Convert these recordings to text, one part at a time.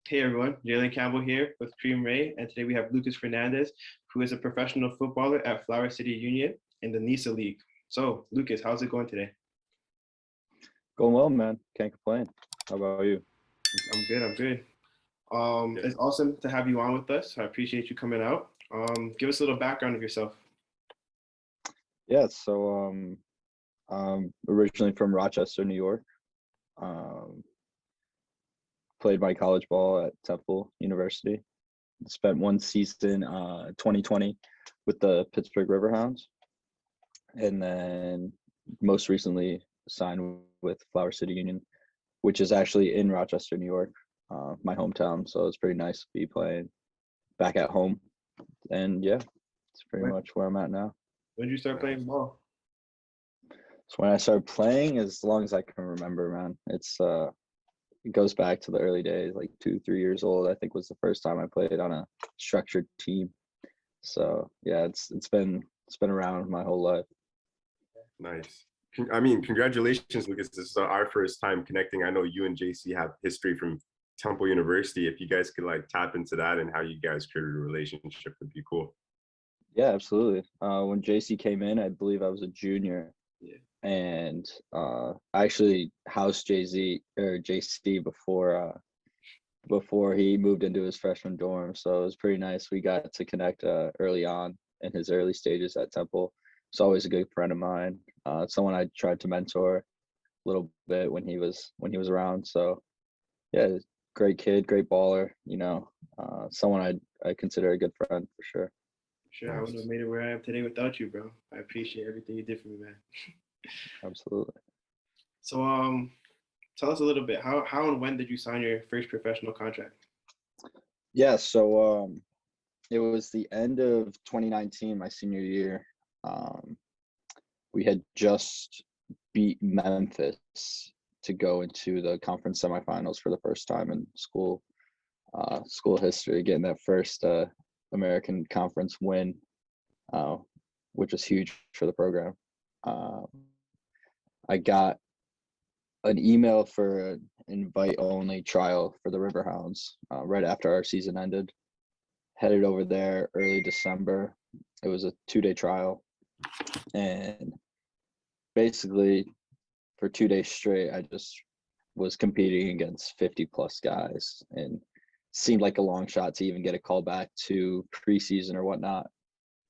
Hey everyone, Jalen Campbell here with Kareem Rae, and today we have Lukas Fernandes, who is a professional footballer at Flower City Union in the NISA League. So, Lukas, how's it going today? Going well, man. Can't complain. How about you? I'm good, I'm good. Yeah. It's awesome to have you on with us. I appreciate you coming out. Give us a little background of yourself. Yeah, so I'm originally from Rochester, New York. Um, Played my college ball at Temple University. Spent one season, 2020, with the Pittsburgh Riverhounds, and then most recently signed with Flower City Union, which is actually in Rochester, New York, my hometown. So it's pretty nice to be playing back at home. And yeah, it's pretty When, much where I'm at now. when did you start playing ball? So when I started playing, as long as I can remember, man, it goes back to the early days, like 2-3 years old, I think was the first time I played on a structured team. So yeah, it's been around my whole life. Nice. I mean, congratulations, Lucas. This is our first time connecting. I know you and JC have history from Temple University. If you guys could like tap into that and how you guys created a relationship would be cool. Yeah, absolutely. When JC came in, I believe I was a junior. Yeah. And I actually housed JC before he moved into his freshman dorm. So it was pretty nice. We got to connect early on in his early stages at Temple. He's always a good friend of mine. Someone I tried to mentor a little bit when he was around. So yeah, great kid, great baller. Someone I consider a good friend for sure. Sure, I wouldn't have made it where I am today without you, bro. I appreciate everything you did for me, man. Absolutely. So, tell us a little bit. How and when did you sign your first professional contract? Yeah, so it was the end of 2019, my senior year. We had just beat Memphis to go into the conference semifinals for the first time in school history, getting that first American Conference win, which was huge for the program. I got an email for an invite-only trial for the Riverhounds right after our season ended. Headed over there early December. It was a 2-day trial, and basically for 2 days straight, I just was competing against 50 plus guys, and seemed like a long shot to even get a call back to preseason or whatnot.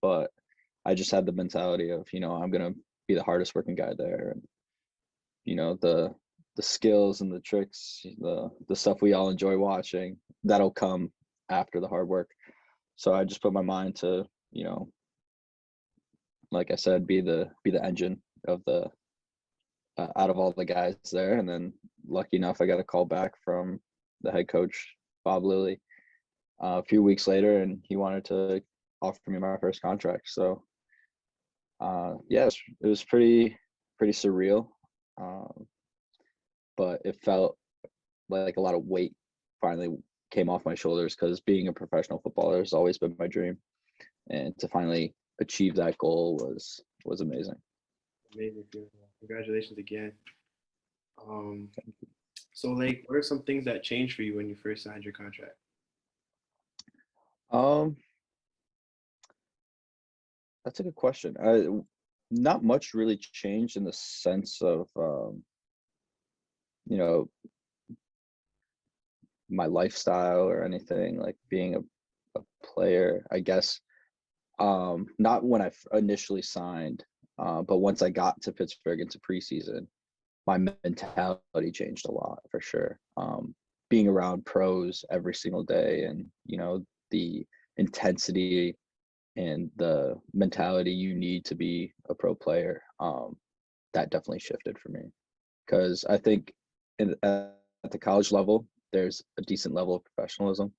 But I just had the mentality of, I'm gonna be the hardest working guy there, and the skills and the tricks, the stuff we all enjoy watching, that'll come after the hard work. So I just put my mind to, like I said, be the engine of the out of all the guys there. And then lucky enough, I got a call back from the head coach, Bob Lilly, a few weeks later, and he wanted to offer me my first contract. So yeah, it was pretty surreal. But it felt like a lot of weight finally came off my shoulders, because being a professional footballer has always been my dream, and to finally achieve that goal was amazing. Amazing, congratulations again. So like, what are some things that changed for you when you first signed your contract? That's a good question. Not much really changed in the sense of my lifestyle or anything, like being a player, I guess. Not when I initially signed, but once I got to Pittsburgh into preseason, my mentality changed a lot for sure. Being around pros every single day, and the intensity and the mentality you need to be a pro player, that definitely shifted for me, because I think at the college level there's a decent level of professionalism.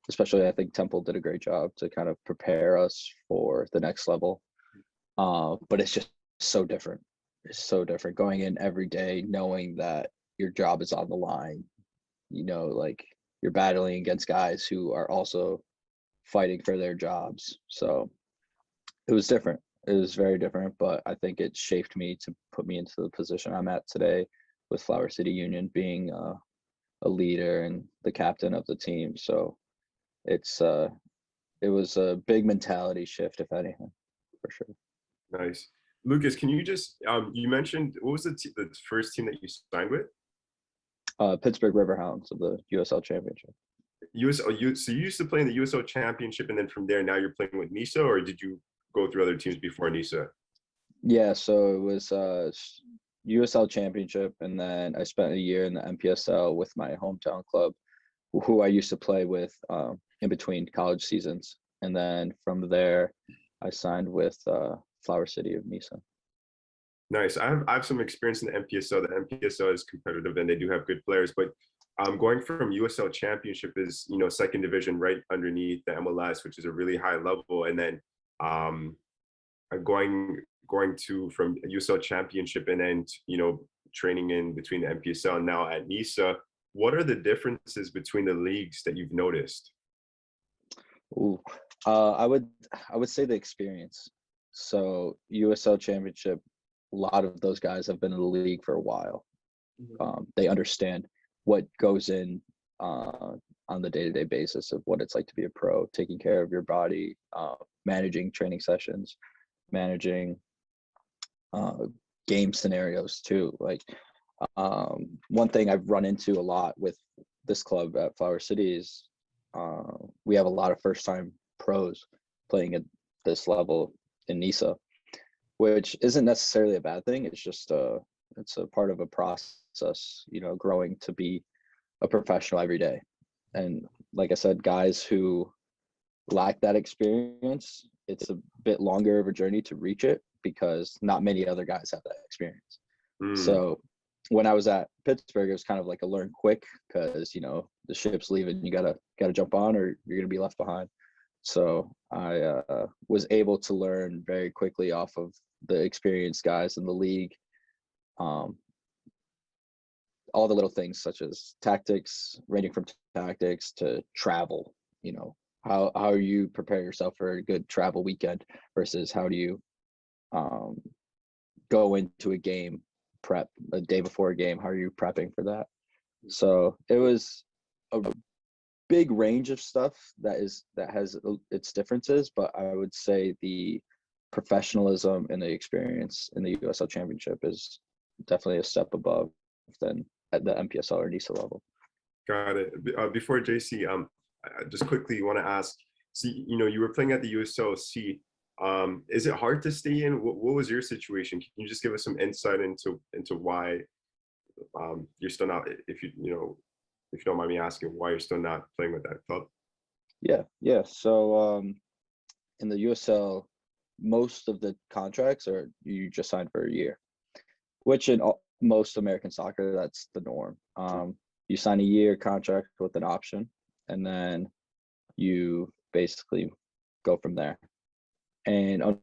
Especially, I think Temple did a great job to kind of prepare us for the next level. But it's just so different. It's so different going in every day knowing that your job is on the line. Like you're battling against guys who are also fighting for their jobs. So it was different. It was very different, but I think it shaped me to put me into the position I'm at today with Flower City Union, being a a leader and the captain of the team. So it's it was a big mentality shift, if anything, for sure. Nice. Lucas, can you just, you mentioned, what was the first team that you signed with? Pittsburgh Riverhounds of the USL Championship. So you used to play in the USL Championship, and then from there, now you're playing with NISA, or did you go through other teams before NISA? Yeah, so it was USL Championship, and then I spent a year in the MPSL with my hometown club, who I used to play with in between college seasons. And then from there, I signed with Flower City of NISA. Nice. I have some experience in the MPSL. The MPSL is competitive and they do have good players, but going from USL Championship is, you know, second division right underneath the MLS, which is a really high level. And then going to from USL Championship and then, you know, training in between the MPSL and now at NISA, what are the differences between the leagues that you've noticed? Ooh, I would say the experience. So USL Championship, a lot of those guys have been in the league for a while. They understand what goes in on the day-to-day basis of what it's like to be a pro, taking care of your body, managing training sessions, managing game scenarios too. Like one thing I've run into a lot with this club at Flower City is we have a lot of first-time pros playing at this level in NISA, which isn't necessarily a bad thing. It's just it's a part of a process, you know, growing to be a professional every day. And like I said, guys who lack that experience, it's a bit longer of a journey to reach it because not many other guys have that experience. So when I was at Pittsburgh, it was kind of like a learn quick because, you know, the ship's leaving, you gotta jump on or you're gonna be left behind. So I was able to learn very quickly off of the experienced guys in the league, all the little things such as tactics, ranging from tactics to travel. You know, how you prepare yourself for a good travel weekend versus how do you go into a game prep a day before a game. How are you prepping for that? So it was a big range of stuff that has its differences, but I would say the professionalism and the experience in the USL Championship is definitely a step above than at the MPSL or NISA level. Got it. Before JC, I just quickly want to ask, see, you know, you were playing at the USLC. Is it hard to stay in? What was your situation? Can you just give us some insight into why you're still not, if you don't mind me asking, why you're still not playing with that club? Yeah. So in the USL, most of the contracts are you just signed for a year, which in most American soccer, that's the norm. You sign a year contract with an option, and then you basically go from there. And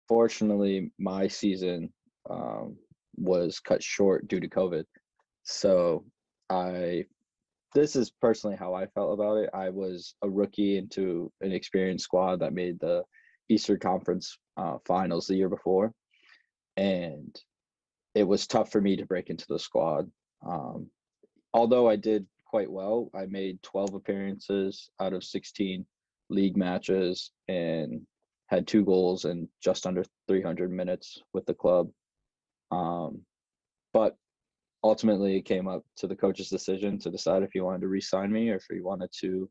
unfortunately, my season was cut short due to COVID. So this is personally how I felt about it. I was a rookie into an experienced squad that made the Eastern Conference finals the year before. And it was tough for me to break into the squad. Although I did quite well, I made 12 appearances out of 16 league matches and had 2 goals in just under 300 minutes with the club. But ultimately, it came up to the coach's decision to decide if he wanted to re-sign me or if he wanted to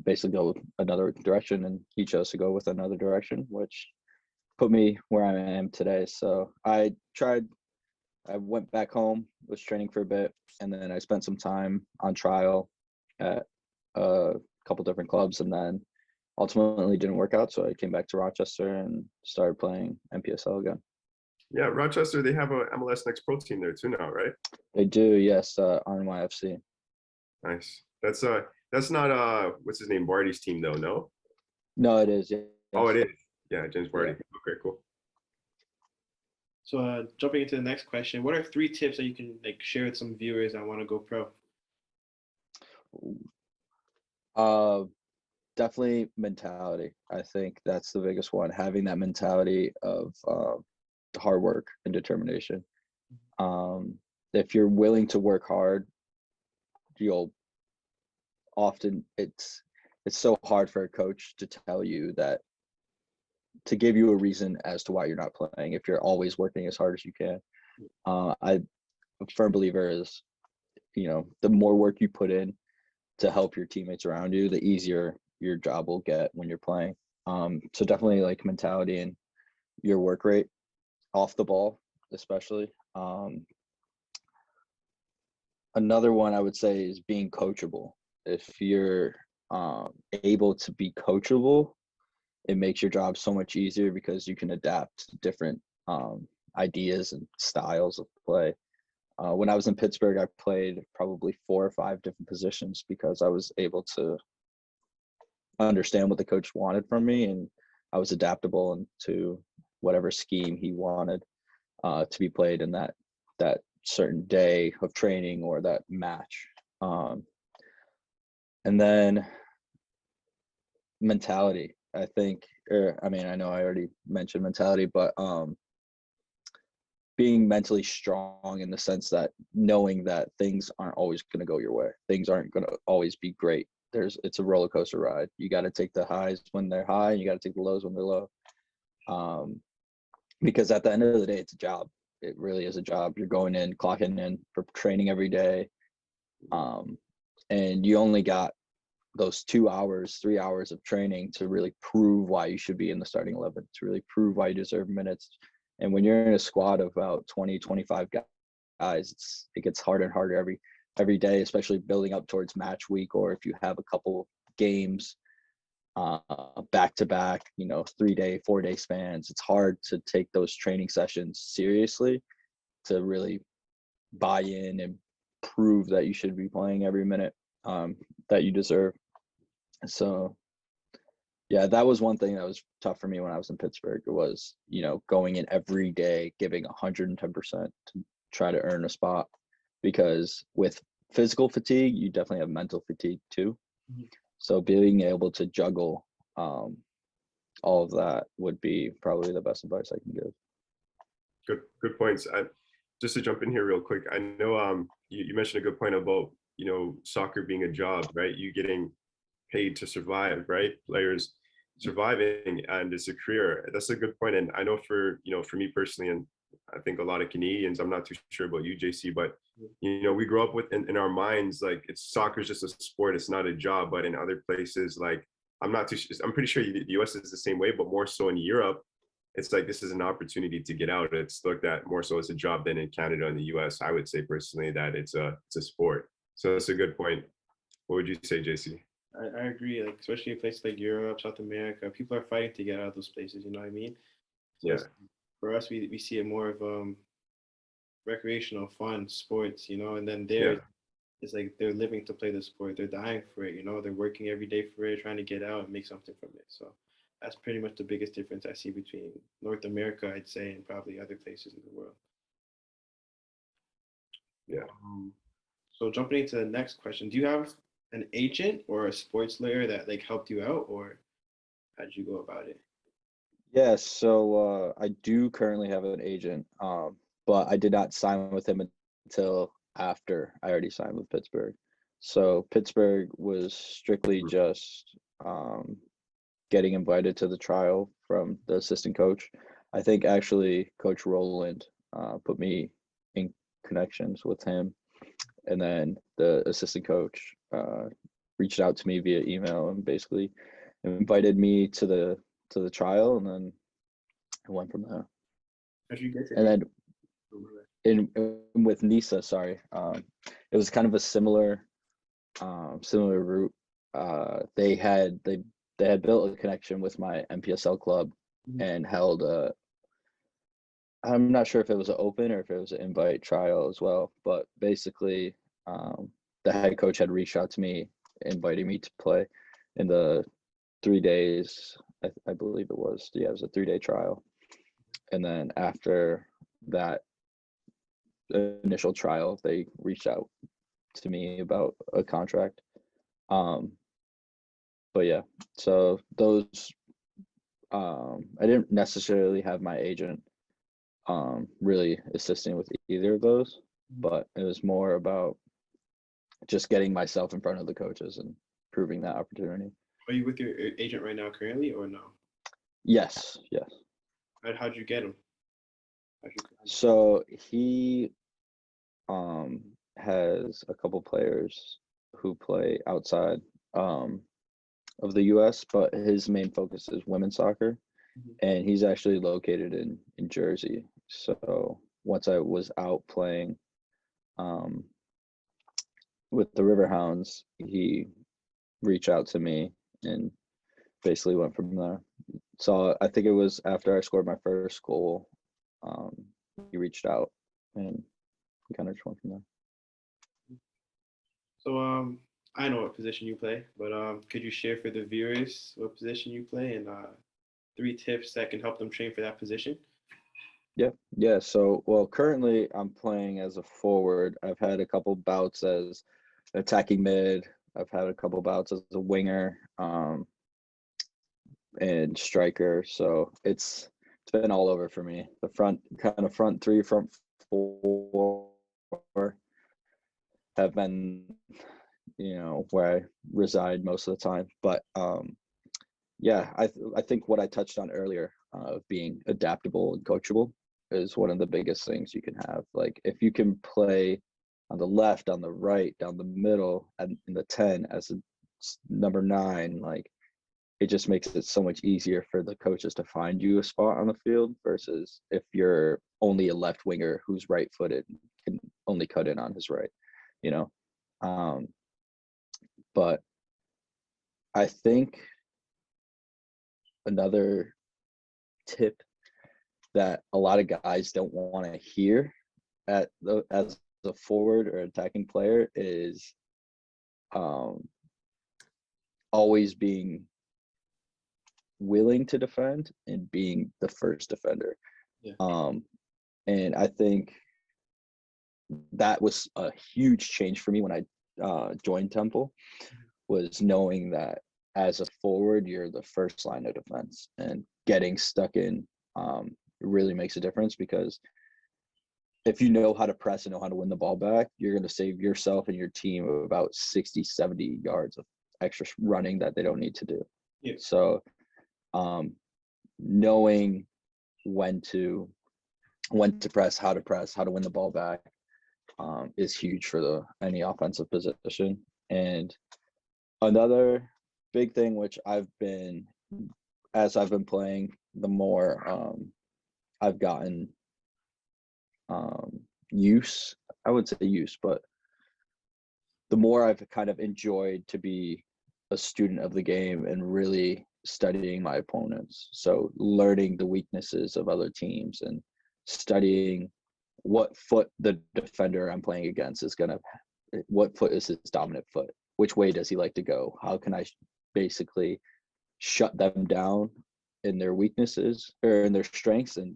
basically go another direction, and he chose to go with another direction, which put me where I am today. So I went back home, was training for a bit, and then I spent some time on trial at a couple different clubs, and then ultimately didn't work out. So I came back to Rochester and started playing MPSL again. Yeah, Rochester, they have a MLS Next Pro team there too now, right? They do, yes, RNYFC. Nice. That's not what's his name, Barty's team though, no? No, it is. Yes. Oh, it is. Yeah, James Barty. Yeah. Okay, cool. So jumping into the next question, what are 3 tips that you can share with some viewers that want to go pro? Definitely mentality. I think that's the biggest one. Having that mentality of hard work and determination. if you're willing to work hard, you'll often, it's so hard for a coach to tell you that, to give you a reason as to why you're not playing if you're always working as hard as you can. I'm a firm believer is, the more work you put in to help your teammates around you, the easier your job will get when you're playing. So definitely like mentality and your work rate off the ball, especially. Another one I would say is being coachable. If you're able to be coachable, it makes your job so much easier because you can adapt to different ideas and styles of play. When I was in Pittsburgh, I played probably 4 or 5 different positions because I was able to understand what the coach wanted from me, and I was adaptable into whatever scheme he wanted to be played in that certain day of training or that match. And then mentality, I think, I know I already mentioned mentality, but being mentally strong in the sense that knowing that things aren't always going to go your way. Things aren't going to always be great. It's a roller coaster ride. You got to take the highs when they're high, and you got to take the lows when they're low. Because at the end of the day, it's a job. It really is a job. You're going in, clocking in for training every day. And you only got those 2 hours, 3 hours of training to really prove why you should be in the starting 11, to really prove why you deserve minutes. And when you're in a squad of about 20, 25 guys, it gets harder and harder every day, especially building up towards match week, or if you have a couple games back to back, 3-day, 4-day spans. It's hard to take those training sessions seriously to really buy in and prove that you should be playing every minute that you deserve. So yeah, that was one thing that was tough for me when I was in Pittsburgh. It was, going in every day, giving 110% to try to earn a spot, because with physical fatigue, you definitely have mental fatigue too. Mm-hmm. So being able to juggle all of that would be probably the best advice I can give. Good points. Just to jump in here real quick, I know you mentioned a good point about, soccer being a job, right? You getting paid to survive, right? Players surviving, and it's a career. That's a good point. And I know for me personally, and I think a lot of Canadians, I'm not too sure about you, JC, but we grow up with in our minds, like, soccer is just a sport, it's not a job. But in other places, like, I'm pretty sure the US is the same way, but more so in Europe, it's like this is an opportunity to get out. It's looked at more so as a job than in Canada and the US. I would say personally that it's a sport. So that's a good point. What would you say, JC? I agree. Like, especially in places like Europe, South America, people are fighting to get out of those places. You know what I mean? So yeah. For us, we see it more of recreational fun sports, and then there, it's like they're living to play the sport. They're dying for it. They're working every day for it, trying to get out and make something from it. So that's pretty much the biggest difference I see between North America, I'd say, and probably other places in the world. Yeah. So jumping into the next question, do you have an agent or a sports lawyer that like helped you out, or how did you go about it? Yeah, so I do currently have an agent, but I did not sign with him until after I already signed with Pittsburgh. So Pittsburgh was strictly just getting invited to the trial from the assistant coach. I think actually Coach Rowland put me in connections with him, and then the assistant coach reached out to me via email and basically invited me to the trial, and then I went from there. How'd you get to and then with NISA, sorry, it was kind of a similar route. They had built a connection with my MPSL club and held I'm not sure if it was an open or if it was an invite trial as well, but basically the head coach had reached out to me, inviting me to play in the 3 days, I believe it was. Yeah, it was a 3-day trial. And then after that initial trial, they reached out to me about a contract. But yeah, so those, I didn't necessarily have my agent really assisting with either of those. but it was more about just getting myself in front of the coaches and proving that opportunity. Are you with your agent right now currently or no? Yes. How'd you get him? So he has a couple players who play outside of the US, but his main focus is women's soccer. And he's actually located in Jersey. So once I was out playing with the Riverhounds, he reached out to me and basically went from there. So I think it was after I scored my first goal, he reached out and we kind of just went from there. So I know what position you play, but could you share for the viewers what position you play and 3 tips that can help them train for that position? Yeah. So, well, currently I'm playing as a forward. I've had a couple bouts as attacking mid. I've had a couple bouts as a winger and striker. So it's been all over for me. The front 3, front 4 have been, where I reside most of the time. But yeah, I think what I touched on earlier of being adaptable and coachable is one of the biggest things you can have. Like if you can play on the left, on the right, down the middle, and in the 10 as a number 9, like it just makes it so much easier for the coaches to find you a spot on the field versus if you're only a left winger who's right-footed, can only cut in on his right, but I think another tip that a lot of guys don't want to hear as a forward or attacking player is always being willing to defend and being the first defender. And I think that was a huge change for me when I joined Temple, was knowing that as a forward, you're the first line of defense, and getting stuck in really makes a difference, because if you know how to press and know how to win the ball back, you're going to save yourself and your team about 60, 70 yards of extra running that they don't need to do. Yeah. So knowing when to press, how to win the ball back is huge for any offensive position. And another big thing, which as I've been playing, the more I've gotten use, I would say use, but the more I've kind of enjoyed to be a student of the game and really studying my opponents. So learning the weaknesses of other teams and studying what foot the defender I'm playing against what foot is his dominant foot? Which way does he like to go? How can I basically shut them down in their weaknesses or in their strengths and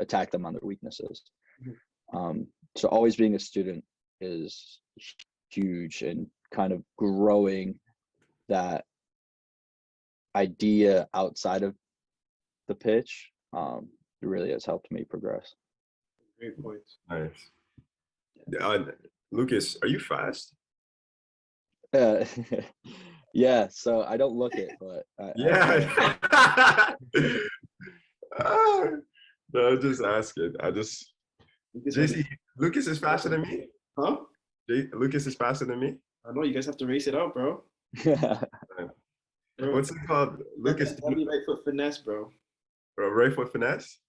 attack them on their weaknesses? So always being a student is huge, and kind of growing that idea outside of the pitch really has helped me progress. Great points. Nice. Lucas, are you fast? Yeah, so I don't look it, but yeah. No, I'm just asking. JC, Lucas is faster than me. Huh? Lucas is faster than me. I know you guys have to race it out, bro. What's it called? Lucas. That'd be right foot finesse, bro. Right foot finesse?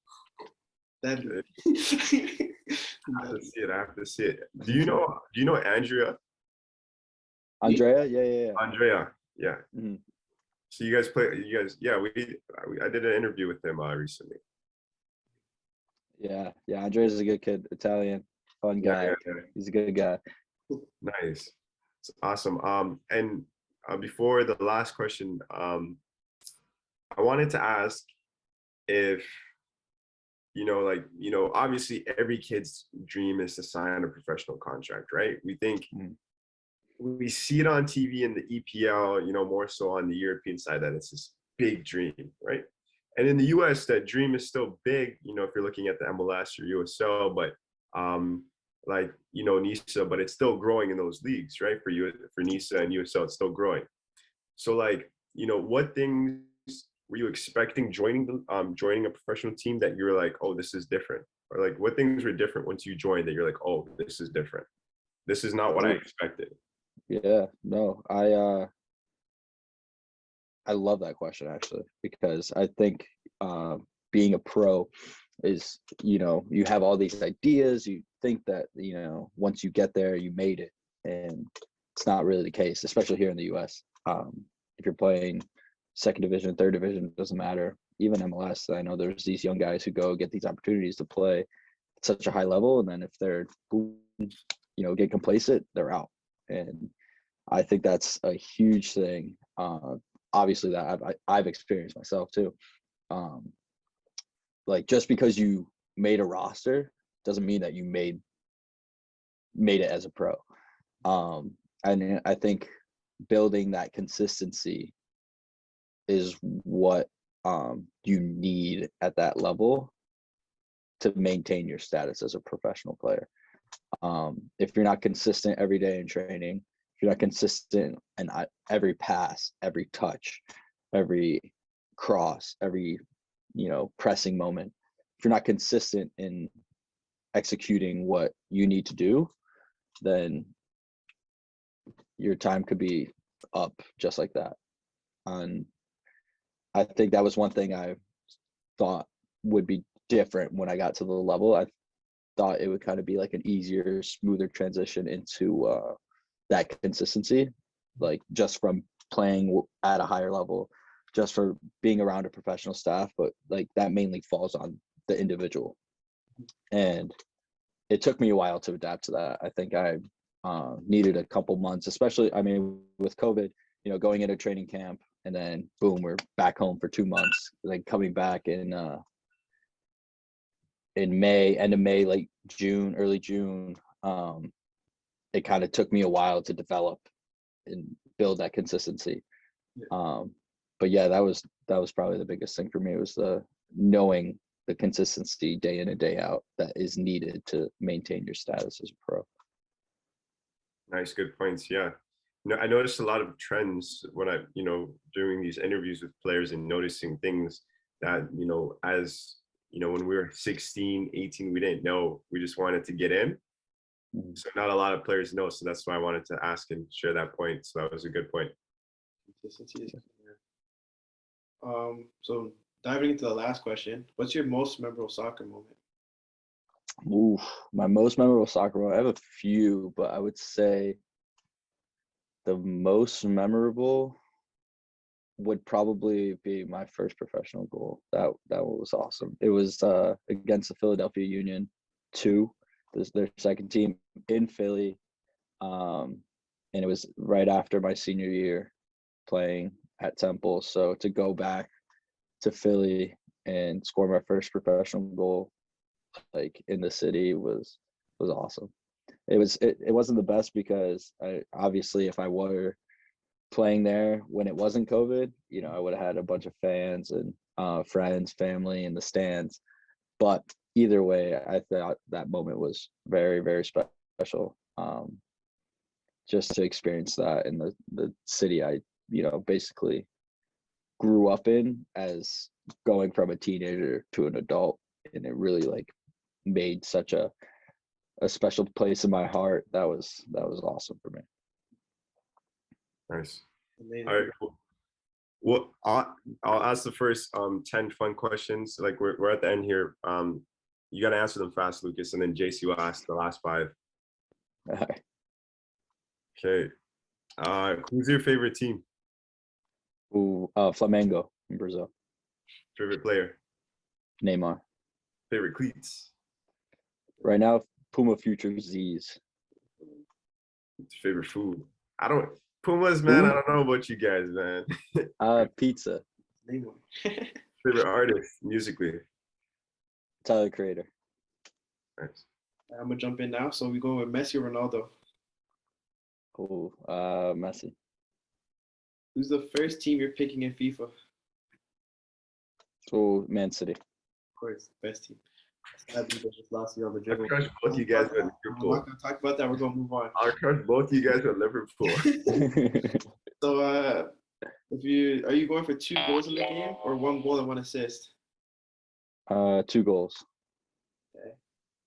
That. I have to see it. Do you know Andrea? Andrea? Yeah. Andrea, yeah. Mm-hmm. So you guys I did an interview with him recently. Yeah, Andrea's a good kid, Italian, fun guy. Yeah. He's a good guy. Nice. It's awesome. And before the last question, I wanted to ask if, obviously every kid's dream is to sign a professional contract, right? We see it on TV in the EPL, more so on the European side, that it's this big dream, right? And in the US, that dream is still big, if you're looking at the MLS or USL, but like, you know, NISA, but it's still growing in those leagues, right? For you, for NISA and USL, it's still growing. So like, you know, what things were you expecting joining a professional team that you're like, oh, this is different? Or like what things were different once you joined that you're like, oh, this is different. This is not what I expected. Yeah, no, I love that question actually, because I think being a pro is, you know, you have all these ideas, you think that, you know, once you get there, you made it, and it's not really the case, especially here in the US. If you're playing second division, third division, doesn't matter. Even MLS, I know there's these young guys who go get these opportunities to play at such a high level, and then if they're, you know, get complacent, they're out. And I think that's a huge thing. Obviously, that I've experienced myself too. Like just because you made a roster doesn't mean that you made it as a pro. And I think building that consistency is what you need at that level to maintain your status as a professional player. If you're not consistent every day in training, if you're not consistent in every pass, every touch, every cross, every, you know, pressing moment, if you're not consistent in executing what you need to do, then your time could be up just like that. And I think that was one thing I thought would be different when I got to the level. I thought it would kind of be like an easier, smoother transition into that consistency, like just from playing at a higher level, just for being around a professional staff, but like that mainly falls on the individual. And it took me a while to adapt to that. I think I needed a couple months, especially, I mean, with COVID, you know, going into training camp and then boom, we're back home for 2 months, like coming back in May, end of May, like June, early June. It kind of took me a while to develop and build that consistency. But yeah, that was probably the biggest thing for me, was the knowing the consistency day in and day out that is needed to maintain your status as a pro. Nice, good points. Yeah. You know, I noticed a lot of trends when I, you know, doing these interviews with players and noticing things that, you know, as, you know, when we were 16, 18, we didn't know, we just wanted to get in. So not a lot of players know. So that's why I wanted to ask and share that point. So that was a good point. Consistency is so diving into the last question, what's your most memorable soccer moment? Ooh, my most memorable soccer moment, I have a few, but I would say the most memorable would probably be my first professional goal. That was awesome. It was against the Philadelphia Union 2, their second team in Philly. And it was right after my senior year playing at Temple. So to go back to Philly and score my first professional goal, like in the city, was awesome. It wasn't the best because obviously if I were playing there when it wasn't COVID, you know, I would have had a bunch of fans and friends, family in the stands. But either way, I thought that moment was very, very special. Just to experience that in the city I, you know, basically grew up in, as going from a teenager to an adult, and it really like made such a special place in my heart. That was awesome for me. Nice. Amazing. All right, cool. Well, I'll ask the first 10 fun questions. Like we're at the end here. You got to answer them fast, Lucas, and then JC will ask the last 5. All right. Okay. Who's your favorite team? Ooh, Flamengo in Brazil. Favorite player? Neymar. Favorite cleats? Right now, Puma Future Z's. Favorite food? Pumas, man, I don't know about you guys, man. Pizza. Favorite artist musically? Tyler Creator. Nice. I'm gonna jump in now. So we go with Messi or Ronaldo. Oh, Messi. Who's the first team you're picking in FIFA? Of Oh, Man City. course, best team. Sadly, they just lost you on the I dribble. crushed both you guys with I'm Liverpool. not gonna talk about that. We're gonna move on. I crushed both you guys with Liverpool. So, are you going for 2 goals in the game or 1 goal and 1 assist? 2 goals. Okay.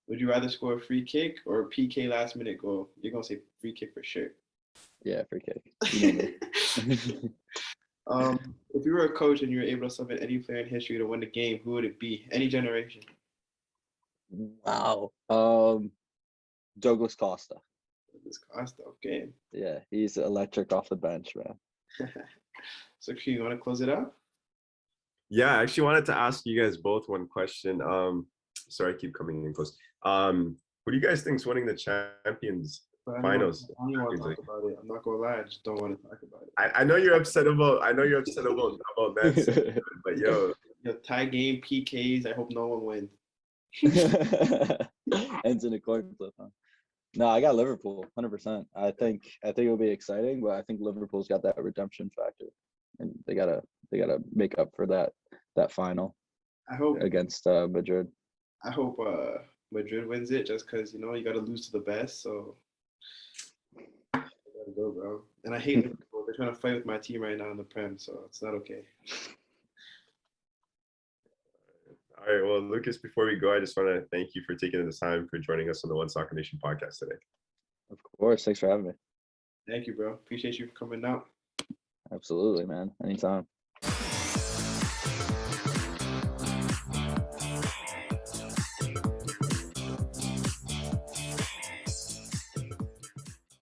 Would you rather score a free kick or a PK last minute goal? You're gonna say free kick for sure. Yeah, free kick. You know me. If you were a coach and you were able to summon any player in history to win the game, who would it be? Any generation? Wow. Douglas Costa. This Costa, okay. Yeah, he's electric off the bench, man. So, Q, you want to close it out? Yeah, I actually wanted to ask you guys both one question. Sorry, I keep coming in close. Who do you guys think's winning the Champions Finals? I don't even want to talk about it. I'm not gonna lie, I just don't want to talk about it. I know you're upset about Man City, but yo, Tie game, PKs. I hope no one wins. Ends in a coin flip, huh? No, I got Liverpool, 100%. I think it'll be exciting, but I think Liverpool's got that redemption factor, and they gotta make up for that final I hope against Madrid. I hope Madrid wins it just because you got to lose to the best. So I gotta go, bro. And I hate Liverpool. They're trying to fight with my team right now in the Prem, so it's not okay. all right. Well, Lucas, before we go, I just want to thank you for taking the time for joining us on the One Soccer Nation podcast today. Of course, thanks for having me. Thank you, bro. Appreciate you for coming out. Absolutely, man. Anytime.